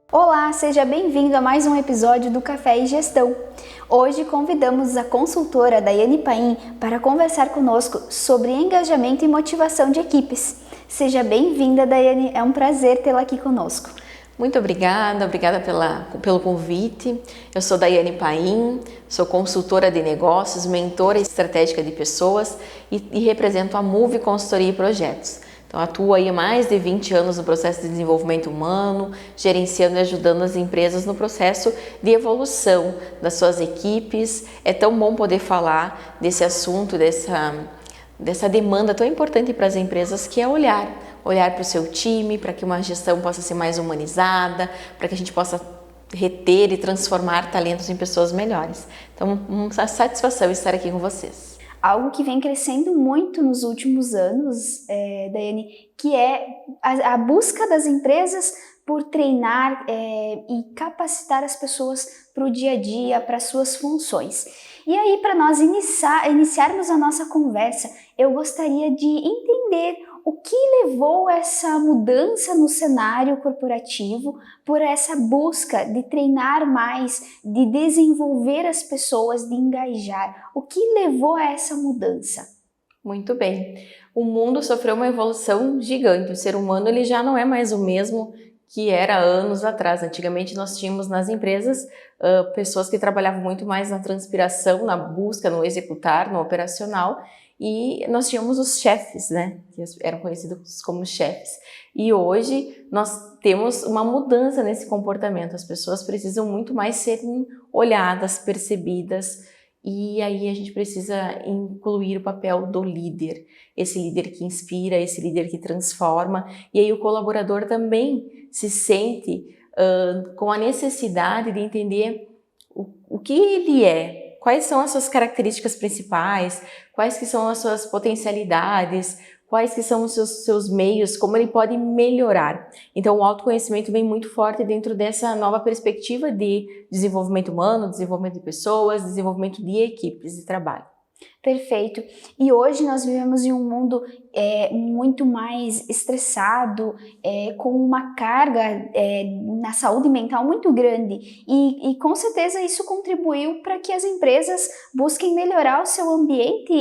Olá, seja bem-vindo a mais um episódio do Café e Gestão. Hoje convidamos a consultora Daiane Paim para conversar conosco sobre engajamento e motivação de equipes. Seja bem-vinda, Daiane, é um prazer tê-la aqui conosco. Muito obrigada pelo convite. Eu sou Daiane Paim, sou consultora de negócios, mentora estratégica de pessoas e represento a Move Consultoria e Projetos. Então, atuo aí há mais de 20 anos no processo de desenvolvimento humano, gerenciando e ajudando as empresas no processo de evolução das suas equipes. É tão bom poder falar desse assunto, dessa demanda tão importante para as empresas, que é olhar para o seu time, para que uma gestão possa ser mais humanizada, para que a gente possa reter e transformar talentos em pessoas melhores. Então, uma satisfação estar aqui com vocês. Algo que vem crescendo muito nos últimos anos, Daiane, que é a busca das empresas por treinar e capacitar as pessoas para o dia a dia, para as suas funções. E aí, para nós iniciarmos a nossa conversa, eu gostaria de entender o que levou essa mudança no cenário corporativo por essa busca de treinar mais, de desenvolver as pessoas, de engajar. O que levou a essa mudança? Muito bem. O mundo sofreu uma evolução gigante. O ser humano ele já não é mais o mesmo que era anos atrás. Antigamente nós tínhamos nas empresas pessoas que trabalhavam muito mais na transpiração, na busca, no executar, no operacional, e nós tínhamos os chefes, né, que eram conhecidos como chefes. E hoje nós temos uma mudança nesse comportamento. As pessoas precisam muito mais serem olhadas, percebidas, e aí a gente precisa incluir o papel do líder, esse líder que inspira, esse líder que transforma, e aí o colaborador também se sente com a necessidade de entender o que ele é, quais são as suas características principais, quais que são as suas potencialidades, quais que são os seus meios, como ele pode melhorar. Então o autoconhecimento vem muito forte dentro dessa nova perspectiva de desenvolvimento humano, desenvolvimento de pessoas, desenvolvimento de equipes de trabalho. Perfeito. E hoje nós vivemos em um mundo muito mais estressado, com uma carga na saúde mental muito grande. E com certeza isso contribuiu para que as empresas busquem melhorar o seu ambiente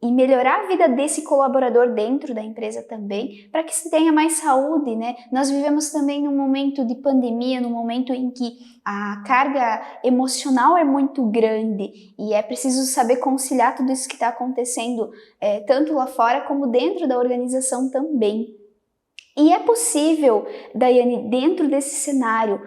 e melhorar a vida desse colaborador dentro da empresa também, para que se tenha mais saúde, né? Nós vivemos também num momento de pandemia, num momento em que a carga emocional é muito grande e é preciso saber conciliar tudo isso que está acontecendo, tanto lá fora como dentro da organização também. E é possível, Daiane, dentro desse cenário,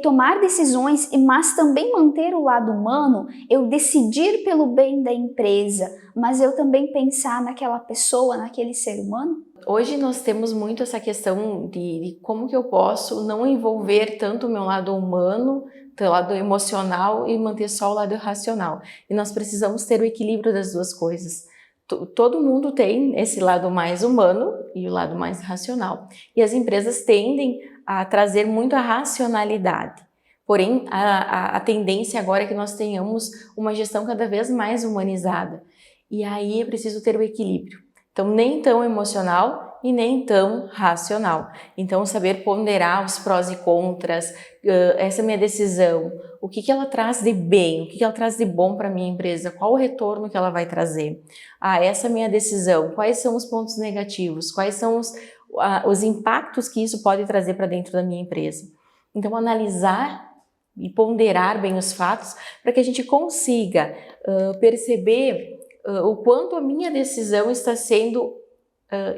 tomar decisões, mas também manter o lado humano, eu decidir pelo bem da empresa, mas eu também pensar naquela pessoa, naquele ser humano? Hoje nós temos muito essa questão de como que eu posso não envolver tanto o meu lado humano, o lado emocional e manter só o lado racional. E nós precisamos ter o equilíbrio das duas coisas. Todo mundo tem esse lado mais humano e o lado mais racional. E as empresas tendem a trazer muito a racionalidade. Porém, a tendência agora é que nós tenhamos uma gestão cada vez mais humanizada. E aí é preciso ter o equilíbrio. Então, nem tão emocional e nem tão racional. Então, saber ponderar os prós e contras, essa minha decisão, o que ela traz de bem, o que ela traz de bom para a minha empresa, qual o retorno que ela vai trazer. Essa minha decisão, quais são os pontos negativos, quais são os impactos que isso pode trazer para dentro da minha empresa. Então, analisar e ponderar bem os fatos para que a gente consiga perceber o quanto a minha decisão está sendo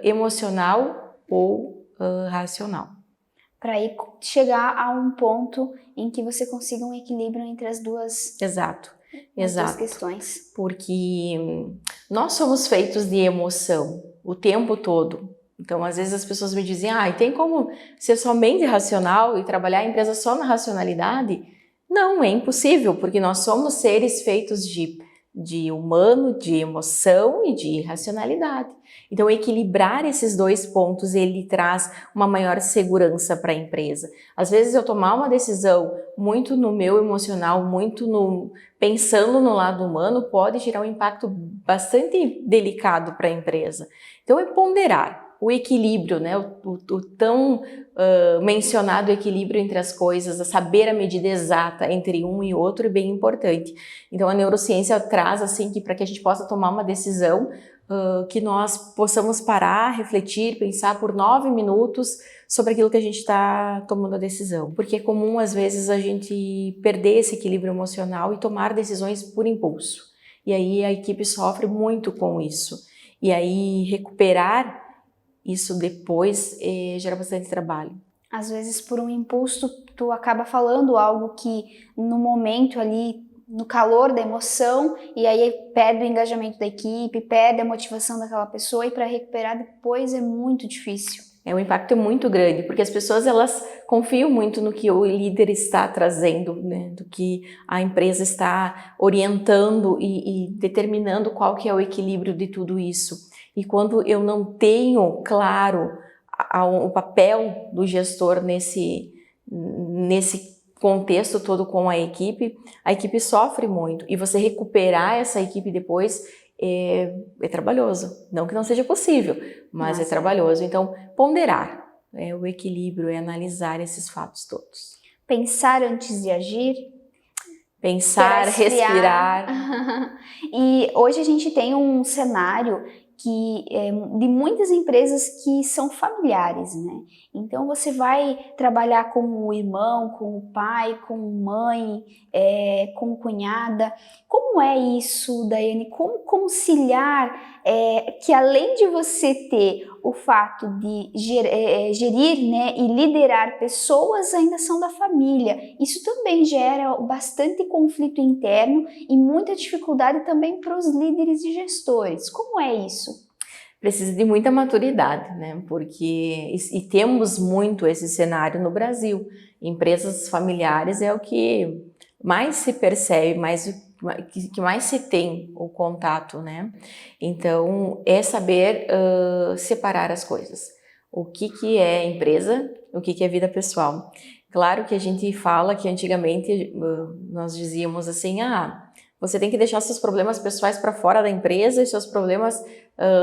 emocional ou racional. Para aí chegar a um ponto em que você consiga um equilíbrio entre as duas, Exato. duas questões. Porque nós somos feitos de emoção o tempo todo. Então, às vezes as pessoas me dizem, e tem como ser somente racional e trabalhar a empresa só na racionalidade? Não, é impossível, porque nós somos seres feitos de de humano, de emoção e de racionalidade. Então, equilibrar esses dois pontos, ele traz uma maior segurança para a empresa. Às vezes, eu tomar uma decisão muito no meu emocional, pensando no lado humano, pode gerar um impacto bastante delicado para a empresa. Então, é ponderar o equilíbrio, né? O tão mencionado equilíbrio entre as coisas, a saber a medida exata entre um e outro é bem importante. Então, a neurociência traz assim que para que a gente possa tomar uma decisão, que nós possamos parar, refletir, pensar por 9 minutos sobre aquilo que a gente está tomando a decisão. Porque é comum, às vezes, a gente perder esse equilíbrio emocional e tomar decisões por impulso. E aí a equipe sofre muito com isso. E aí recuperar isso depois gera bastante trabalho. Às vezes, por um impulso, tu acaba falando algo que no momento ali, no calor da emoção, e aí perde o engajamento da equipe, perde a motivação daquela pessoa, e para recuperar depois é muito difícil. O impacto é muito grande, porque as pessoas elas confiam muito no que o líder está trazendo, né? Do que a empresa está orientando e determinando qual que é o equilíbrio de tudo isso. E quando eu não tenho claro o papel do gestor nesse contexto todo com a equipe sofre muito. E você recuperar essa equipe depois é trabalhoso. Não que não seja possível, mas é trabalhoso. Então, ponderar o equilíbrio, analisar esses fatos todos. Pensar antes de agir. Pensar, respirar. E hoje a gente tem um cenário de muitas empresas que são familiares, né? Então você vai trabalhar com o irmão, com o pai, com mãe, com cunhada. Como é isso, Daiane? Como conciliar que além de você ter o fato de gerir, né, e liderar pessoas, ainda são da família. Isso também gera bastante conflito interno e muita dificuldade também para os líderes e gestores. Como é isso? Precisa de muita maturidade, né? Porque temos muito esse cenário no Brasil. Empresas familiares é o que mais se percebe, que mais se tem o contato, né? Então, é saber separar as coisas. O que é empresa, o que é vida pessoal. Claro que a gente fala que antigamente nós dizíamos assim, você tem que deixar seus problemas pessoais para fora da empresa e seus problemas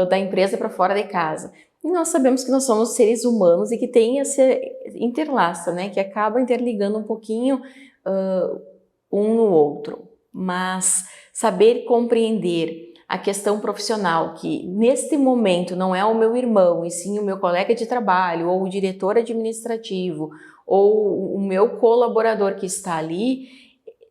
da empresa para fora de casa. E nós sabemos que nós somos seres humanos e que tem esse interlaça, né? Que acaba interligando um pouquinho um no outro. Mas saber compreender a questão profissional, que neste momento não é o meu irmão, e sim o meu colega de trabalho, ou o diretor administrativo, ou o meu colaborador que está ali,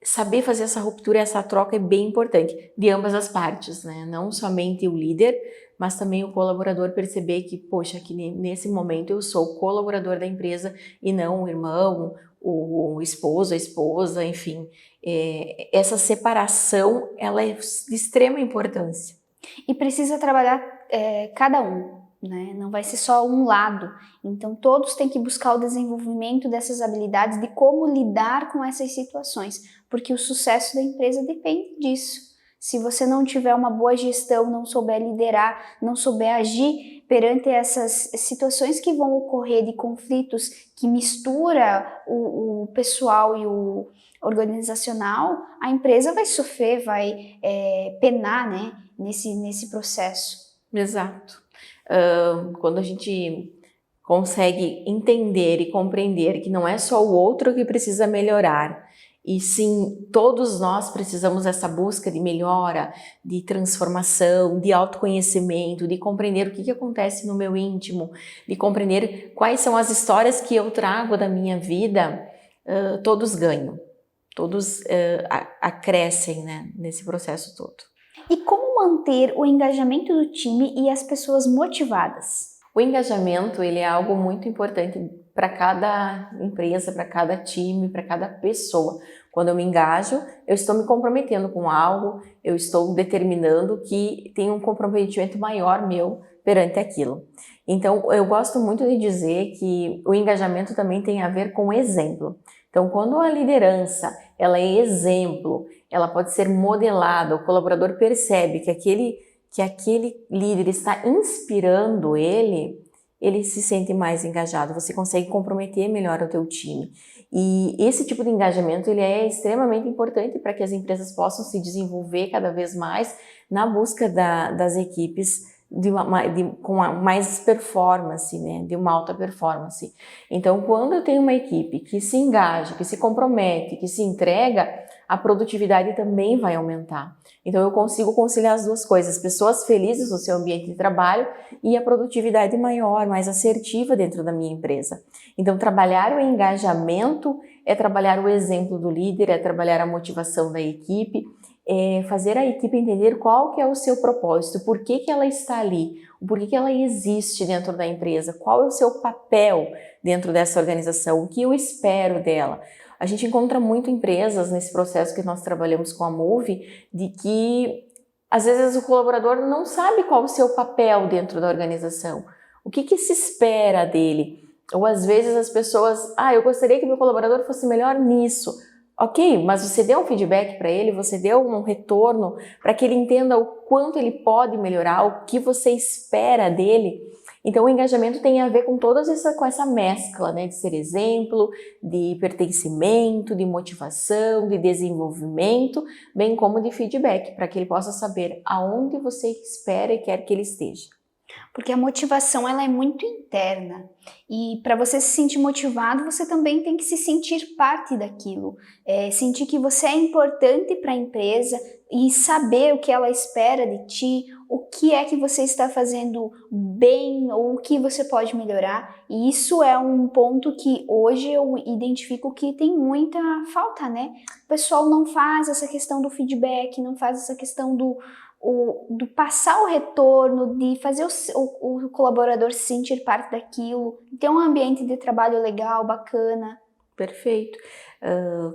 saber fazer essa ruptura, essa troca é bem importante, de ambas as partes, né? Não somente o líder, mas também o colaborador perceber que, poxa, que nesse momento eu sou o colaborador da empresa e não o irmão, o esposo, a esposa, enfim. Essa separação, ela é de extrema importância. E precisa trabalhar cada um, né? Não vai ser só um lado. Então, todos têm que buscar o desenvolvimento dessas habilidades, de como lidar com essas situações, porque o sucesso da empresa depende disso. Se você não tiver uma boa gestão, não souber liderar, não souber agir perante essas situações que vão ocorrer de conflitos que mistura o pessoal e o organizacional, a empresa vai sofrer, vai penar, né, nesse processo. Exato. Quando a gente consegue entender e compreender que não é só o outro que precisa melhorar, e sim, todos nós precisamos dessa busca de melhora, de transformação, de autoconhecimento, de compreender o que acontece no meu íntimo, de compreender quais são as histórias que eu trago da minha vida, todos ganham, todos acrescem, né, nesse processo todo. E como manter o engajamento do time e as pessoas motivadas? O engajamento, ele é algo muito importante para cada empresa, para cada time, para cada pessoa. Quando eu me engajo, eu estou me comprometendo com algo, eu estou determinando que tem um comprometimento maior meu perante aquilo. Então, eu gosto muito de dizer que o engajamento também tem a ver com exemplo. Então, quando a liderança ela é exemplo, ela pode ser modelada, o colaborador percebe que aquele líder está inspirando ele se sente mais engajado, você consegue comprometer melhor o teu time. E esse tipo de engajamento ele é extremamente importante para que as empresas possam se desenvolver cada vez mais na busca das equipes com mais performance, né, de uma alta performance. Então, quando eu tenho uma equipe que se engaja, que se compromete, que se entrega, a produtividade também vai aumentar. Então, eu consigo conciliar as duas coisas, pessoas felizes no seu ambiente de trabalho e a produtividade maior, mais assertiva dentro da minha empresa. Então, trabalhar o engajamento é trabalhar o exemplo do líder, é trabalhar a motivação da equipe, é fazer a equipe entender qual que é o seu propósito, por que ela está ali, por que ela existe dentro da empresa, qual é o seu papel dentro dessa organização, o que eu espero dela. A gente encontra muito empresas nesse processo que nós trabalhamos com a Move, de que às vezes o colaborador não sabe qual o seu papel dentro da organização, o que se espera dele. Ou às vezes as pessoas, eu gostaria que meu colaborador fosse melhor nisso. Ok, mas você deu um feedback para ele, você deu um retorno para que ele entenda o quanto ele pode melhorar, o que você espera dele. Então o engajamento tem a ver com com essa mescla, né, de ser exemplo, de pertencimento, de motivação, de desenvolvimento, bem como de feedback, para que ele possa saber aonde você espera e quer que ele esteja. Porque a motivação ela é muito interna e para você se sentir motivado, você também tem que se sentir parte daquilo, sentir que você é importante para a empresa e saber o que ela espera de ti, o que é que você está fazendo bem ou o que você pode melhorar. E isso é um ponto que hoje eu identifico que tem muita falta, né? O pessoal não faz essa questão do feedback, não faz essa questão do passar o retorno, de fazer o colaborador se sentir parte daquilo, ter um ambiente de trabalho legal, bacana. Perfeito.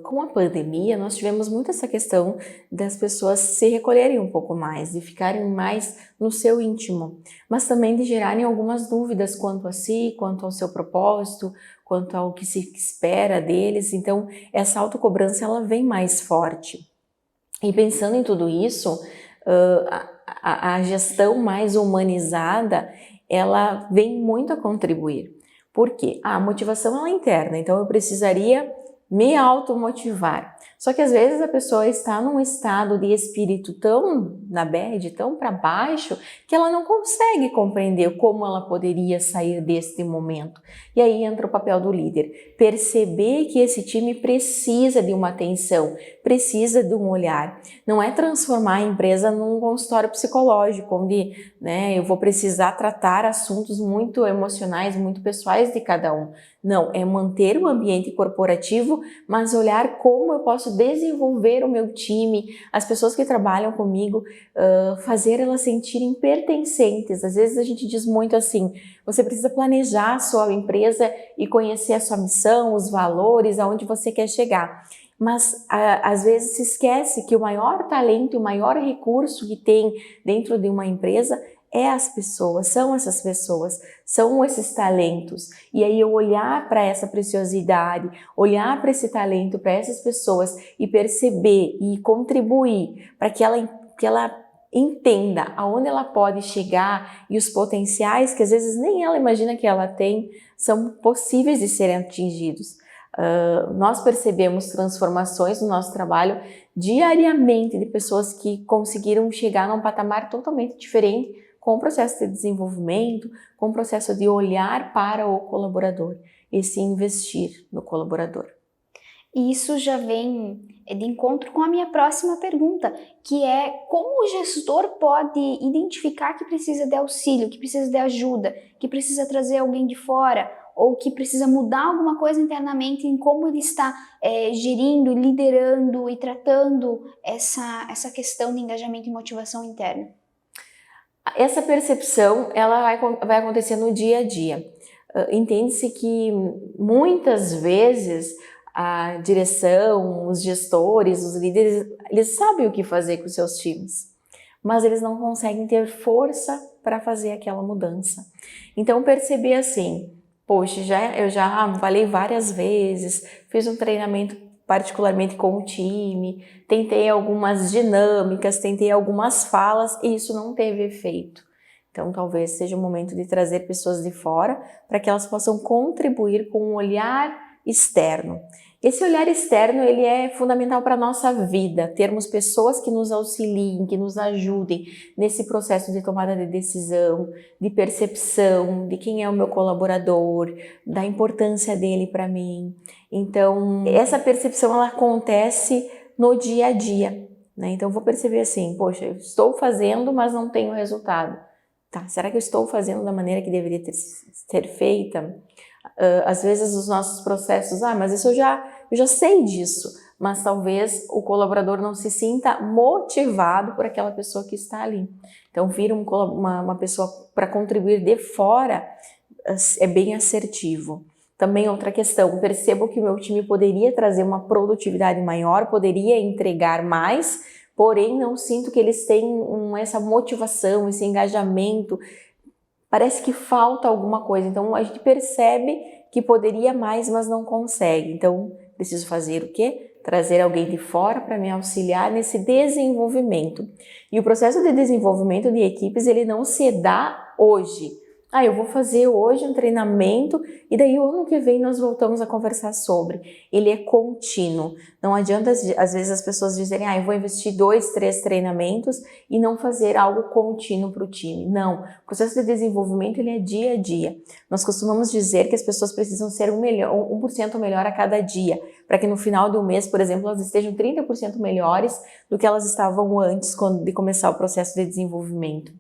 Com a pandemia, nós tivemos muito essa questão das pessoas se recolherem um pouco mais, de ficarem mais no seu íntimo, mas também de gerarem algumas dúvidas quanto a si, quanto ao seu propósito, quanto ao que se espera deles. Então, essa autocobrança ela vem mais forte. E pensando em tudo isso, a gestão mais humanizada, ela vem muito a contribuir. Por quê? A motivação ela é interna, então eu precisaria me automotivar. Só que às vezes a pessoa está num estado de espírito tão na bad, tão para baixo, que ela não consegue compreender como ela poderia sair deste momento. E aí entra o papel do líder, perceber que esse time precisa de uma atenção, precisa de um olhar. Não é transformar a empresa num consultório psicológico, onde eu vou precisar tratar assuntos muito emocionais, muito pessoais de cada um. Não, é manter o ambiente corporativo, mas olhar como eu posso desenvolver o meu time, as pessoas que trabalham comigo, fazer elas sentirem pertencentes. Às vezes a gente diz muito assim, você precisa planejar a sua empresa e conhecer a sua missão, os valores, aonde você quer chegar. Mas às vezes se esquece que o maior talento e o maior recurso que tem dentro de uma empresa é as pessoas, são essas pessoas, são esses talentos. E aí eu olhar para essa preciosidade, olhar para esse talento, para essas pessoas e perceber e contribuir para que ela entenda aonde ela pode chegar e os potenciais que às vezes nem ela imagina que ela tem, são possíveis de serem atingidos. Nós percebemos transformações no nosso trabalho diariamente de pessoas que conseguiram chegar num patamar totalmente diferente com o processo de desenvolvimento, com o processo de olhar para o colaborador e se investir no colaborador. E isso já vem de encontro com a minha próxima pergunta, que é como o gestor pode identificar que precisa de auxílio, que precisa de ajuda, que precisa trazer alguém de fora, ou que precisa mudar alguma coisa internamente em como ele está gerindo, liderando e tratando essa questão de engajamento e motivação interna. Essa percepção ela vai acontecer no dia a dia. Entende-se que muitas vezes a direção, os gestores, os líderes, eles sabem o que fazer com os seus times, mas eles não conseguem ter força para fazer aquela mudança. Então perceber assim, poxa, eu já falei várias vezes, fiz um treinamento particularmente com o time, tentei algumas dinâmicas, tentei algumas falas e isso não teve efeito. Então, talvez seja o momento de trazer pessoas de fora para que elas possam contribuir com um olhar externo. Esse olhar externo, ele é fundamental para a nossa vida, termos pessoas que nos auxiliem, que nos ajudem nesse processo de tomada de decisão, de percepção de quem é o meu colaborador, da importância dele para mim. Então, essa percepção, ela acontece no dia a dia, né? Então, eu vou perceber assim, poxa, eu estou fazendo, mas não tenho resultado. Tá, será que eu estou fazendo da maneira que deveria ser feita? Às vezes os nossos processos, mas isso eu já sei disso, mas talvez o colaborador não se sinta motivado por aquela pessoa que está ali. Então, vir uma pessoa para contribuir de fora é bem assertivo. Também outra questão, percebo que o meu time poderia trazer uma produtividade maior, poderia entregar mais, porém não sinto que eles têm essa motivação, esse engajamento. Parece que falta alguma coisa, então a gente percebe que poderia mais, mas não consegue. Então, preciso fazer o quê? Trazer alguém de fora para me auxiliar nesse desenvolvimento. E o processo de desenvolvimento de equipes, ele não se dá hoje. Eu vou fazer hoje um treinamento e daí o ano que vem nós voltamos a conversar sobre. Ele é contínuo. Não adianta, às vezes, as pessoas dizerem, eu vou investir 2, 3 treinamentos e não fazer algo contínuo para o time. Não. O processo de desenvolvimento, ele é dia a dia. Nós costumamos dizer que as pessoas precisam ser 1% melhor a cada dia, para que no final do mês, por exemplo, elas estejam 30% melhores do que elas estavam antes de começar o processo de desenvolvimento.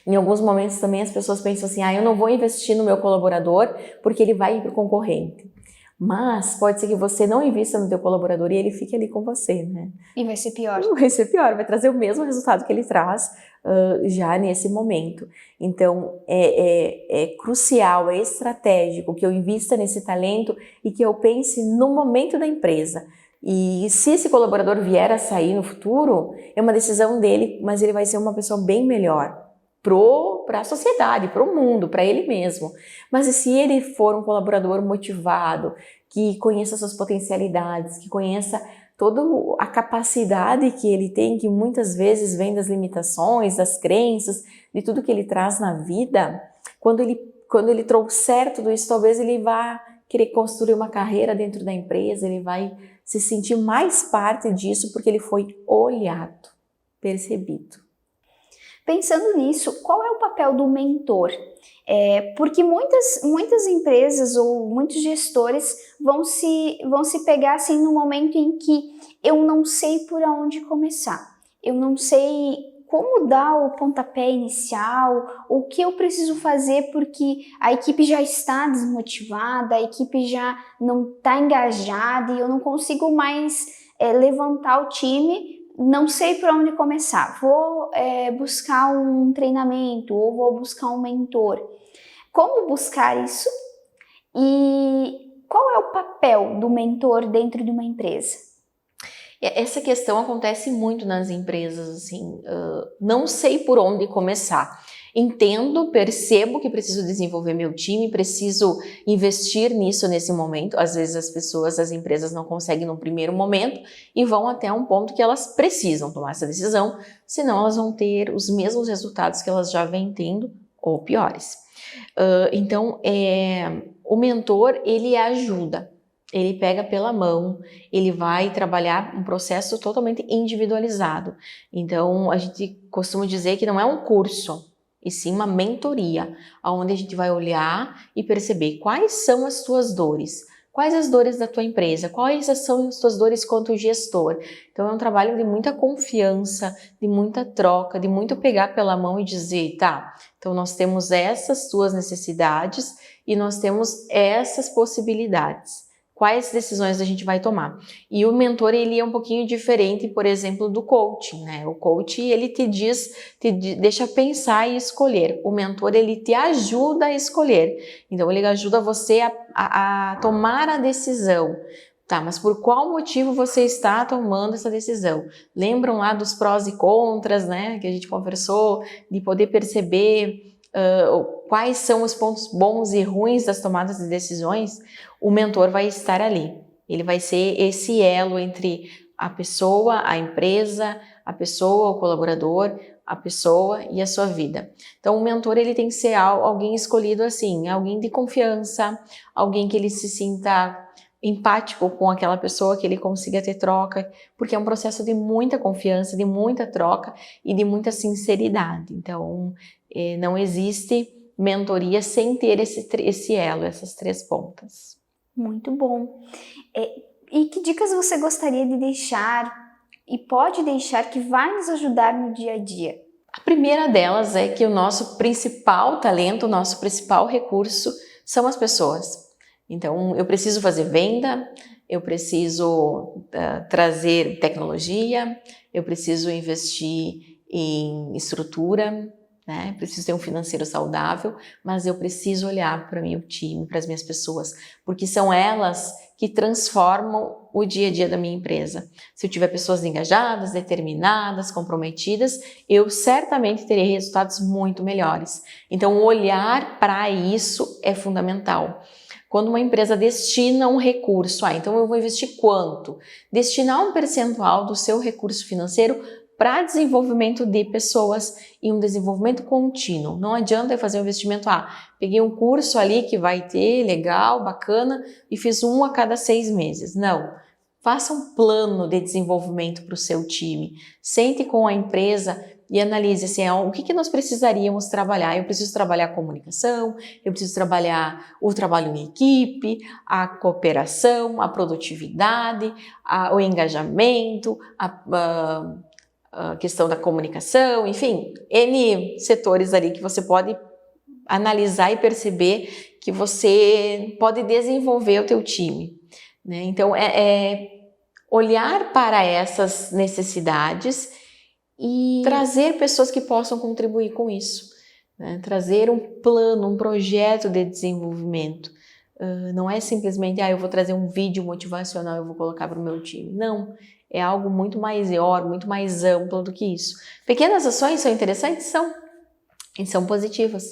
Em alguns momentos também as pessoas pensam assim, eu não vou investir no meu colaborador porque ele vai ir para o concorrente. Mas pode ser que você não invista no teu colaborador e ele fique ali com você, né? E vai ser pior. Vai ser pior, vai trazer o mesmo resultado que ele traz já nesse momento. Então, é crucial, é estratégico que eu invista nesse talento e que eu pense no momento da empresa. E se esse colaborador vier a sair no futuro, é uma decisão dele, mas ele vai ser uma pessoa bem melhor para a sociedade, para o mundo, para ele mesmo. Mas e se ele for um colaborador motivado, que conheça suas potencialidades, que conheça toda a capacidade que ele tem, que muitas vezes vem das limitações, das crenças, de tudo que ele traz na vida, quando ele trouxer tudo isso, talvez ele vá querer construir uma carreira dentro da empresa, ele vai se sentir mais parte disso porque ele foi olhado, percebido. Pensando nisso, qual é o papel do mentor? Porque muitas empresas ou muitos gestores vão se pegar assim no momento em que eu não sei por onde começar, eu não sei como dar o pontapé inicial, o que eu preciso fazer porque a equipe já está desmotivada, a equipe já não está engajada e eu não consigo mais levantar o time. Não sei por onde começar, vou buscar um treinamento ou vou buscar um mentor. Como buscar isso? E qual é o papel do mentor dentro de uma empresa? Essa questão acontece muito nas empresas, assim, não sei por onde começar. Entendo, percebo que preciso desenvolver meu time, preciso investir nisso nesse momento. Às vezes as empresas não conseguem no primeiro momento e vão até um ponto que elas precisam tomar essa decisão, senão elas vão ter os mesmos resultados que elas já vêm tendo ou piores. Então, o mentor, ele ajuda. Ele pega pela mão, ele vai trabalhar um processo totalmente individualizado. Então, a gente costuma dizer que não é um curso, e sim uma mentoria, onde a gente vai olhar e perceber quais são as tuas dores, quais as dores da tua empresa, quais são as tuas dores quanto gestor. Então é um trabalho de muita confiança, de muita troca, de muito pegar pela mão e dizer, tá, então nós temos essas tuas necessidades e nós temos essas possibilidades. Quais decisões a gente vai tomar? E o mentor, ele é um pouquinho diferente, por exemplo, do coaching, né? O coaching, ele te deixa pensar e escolher. O mentor, ele te ajuda a escolher. Então, ele ajuda você a tomar a decisão. Tá, mas por qual motivo você está tomando essa decisão? Lembram lá dos prós e contras, né? Que a gente conversou, de poder perceber quais são os pontos bons e ruins das tomadas de decisões? O mentor vai estar ali. Ele vai ser esse elo entre a pessoa, a empresa, a pessoa, o colaborador, a pessoa e a sua vida. Então, o mentor ele tem que ser alguém escolhido assim, alguém de confiança, alguém que ele se sinta empático com aquela pessoa, que ele consiga ter troca, porque é um processo de muita confiança, de muita troca e de muita sinceridade. Então, não existe mentoria sem ter esse elo, essas 3 pontas. Muito bom. E que dicas você gostaria de deixar e pode deixar que vai nos ajudar no dia a dia? A primeira delas é que o nosso principal talento, o nosso principal recurso são as pessoas. Então, eu preciso fazer venda, eu preciso trazer tecnologia, eu preciso investir em estrutura, né? Preciso ter um financeiro saudável, mas eu preciso olhar para o meu time, para as minhas pessoas, porque são elas que transformam o dia a dia da minha empresa. Se eu tiver pessoas engajadas, determinadas, comprometidas, eu certamente terei resultados muito melhores. Então, olhar para isso é fundamental. Quando uma empresa destina um recurso, então eu vou investir quanto? Destinar um percentual do seu recurso financeiro para desenvolvimento de pessoas e um desenvolvimento contínuo. Não adianta eu fazer um investimento, peguei um curso ali que vai ter, legal, bacana, e fiz um a cada 6 meses. Não. Faça um plano de desenvolvimento para o seu time. Sente com a empresa e analise assim, o que nós precisaríamos trabalhar. Eu preciso trabalhar a comunicação, eu preciso trabalhar o trabalho em equipe, a cooperação, a produtividade, o engajamento, a questão da comunicação, enfim, N setores ali que você pode analisar e perceber que você pode desenvolver o teu time, né? Então, olhar para essas necessidades e trazer pessoas que possam contribuir com isso, né? Trazer um plano, um projeto de desenvolvimento. Não é simplesmente, eu vou trazer um vídeo motivacional e eu vou colocar para o meu time. Não, é algo muito maior, muito mais amplo do que isso. Pequenas ações são interessantes? São. E são positivas,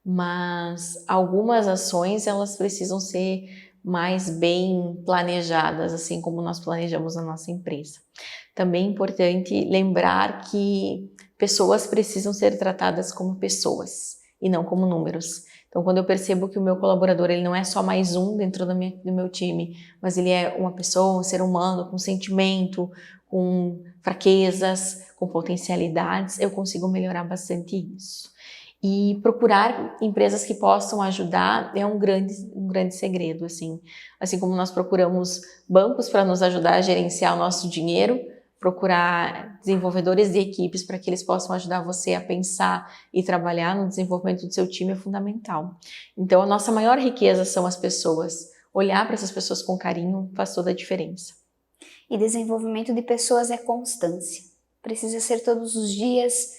mas algumas ações elas precisam ser mais bem planejadas, assim como nós planejamos na nossa empresa. Também é importante lembrar que pessoas precisam ser tratadas como pessoas e não como números. Então, quando eu percebo que o meu colaborador ele não é só mais um dentro do meu time, mas ele é uma pessoa, um ser humano com sentimento, com fraquezas, com potencialidades, eu consigo melhorar bastante isso. E procurar empresas que possam ajudar é um grande segredo, assim como nós procuramos bancos para nos ajudar a gerenciar o nosso dinheiro, procurar desenvolvedores de equipes para que eles possam ajudar você a pensar e trabalhar no desenvolvimento do seu time é fundamental. Então, a nossa maior riqueza são as pessoas. Olhar para essas pessoas com carinho faz toda a diferença. E desenvolvimento de pessoas é constância. Precisa ser todos os dias,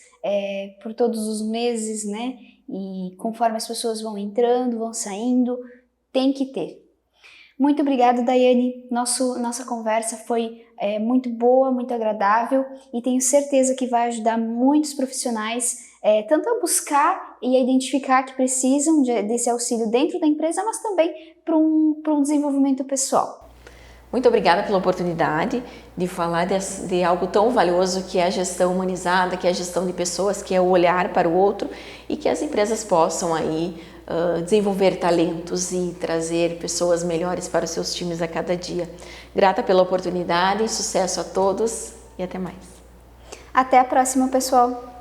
por todos os meses, né? E conforme as pessoas vão entrando, vão saindo, tem que ter. Muito obrigada, Daiane. Nossa conversa foi muito boa, muito agradável e tenho certeza que vai ajudar muitos profissionais tanto a buscar e a identificar que precisam desse auxílio dentro da empresa, mas também para um desenvolvimento pessoal. Muito obrigada pela oportunidade de falar de algo tão valioso que é a gestão humanizada, que é a gestão de pessoas, que é o olhar para o outro e que as empresas possam aí desenvolver talentos e trazer pessoas melhores para os seus times a cada dia. Grata pela oportunidade, sucesso a todos e até mais. Até a próxima, pessoal!